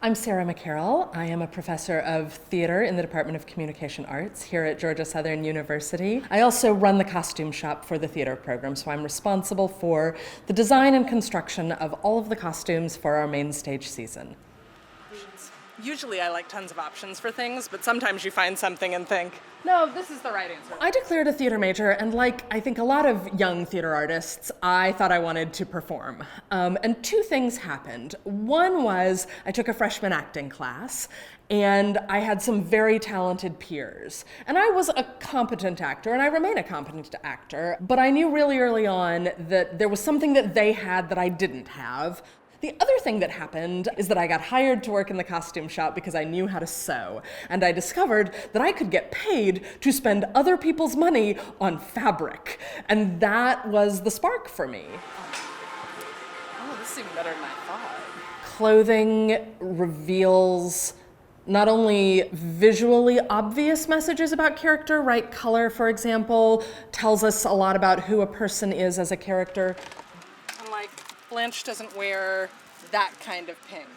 I'm Sarah McCarroll. I am a professor of theater in the Department of Communication Arts here at Georgia Southern University. I also run the costume shop for the theater program, so I'm responsible for the design and construction of all of the costumes for our main stage season. Usually I like tons of options for things, but sometimes you find something and think, no, this is the right answer. I declared a theater major, and like I think a lot of young theater artists, I thought I wanted to perform. And two things happened. One was I took a freshman acting class, and I had some very talented peers. And I was a competent actor, and I remain a competent actor, but I knew really early on that there was something that they had that I didn't have. The other thing that happened is that I got hired to work in the costume shop because I knew how to sew. And I discovered that I could get paid to spend other people's money on fabric. And that was the spark for me. Oh, this is even better than I thought. Clothing reveals not only visually obvious messages about character, right? Color, for example, tells us a lot about who a person is as a character. Blanche doesn't wear that kind of pink.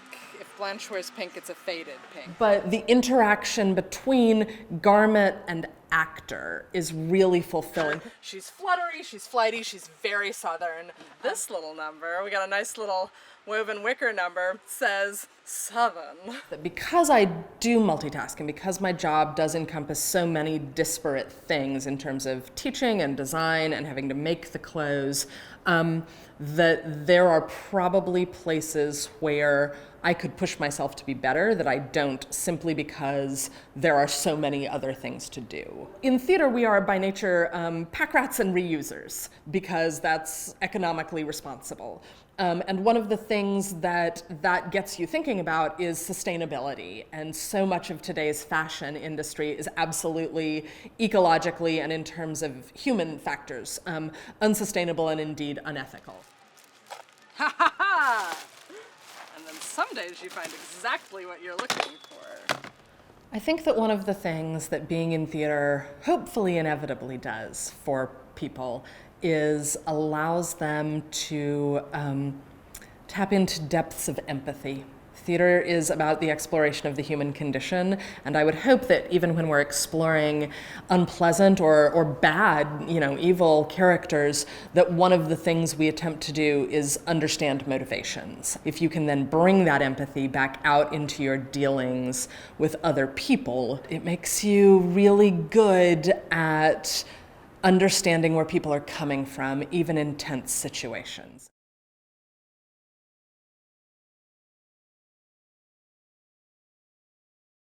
If Blanche wears pink, it's a faded pink. But the interaction between garment and actor is really fulfilling. She's fluttery, she's flighty, she's very Southern. This little number, we got a nice little woven wicker number, says Southern. Because I do multitask and because my job does encompass so many disparate things in terms of teaching and design and having to make the clothes, that there are probably places where I could push myself to be better that I don't, simply because there are so many other things to do. In theater, we are by nature pack rats and reusers because that's economically responsible. And one of the things that gets you thinking about is sustainability. And so much of today's fashion industry is absolutely ecologically and in terms of human factors, unsustainable and indeed unethical. Ha ha ha! And then some days you find exactly what you're looking for. I think that one of the things that being in theater hopefully inevitably does for people is allows them to tap into depths of empathy. Theater is about the exploration of the human condition, and I would hope that even when we're exploring unpleasant or bad, evil characters, that one of the things we attempt to do is understand motivations. If you can then bring that empathy back out into your dealings with other people, it makes you really good at understanding where people are coming from, even in tense situations.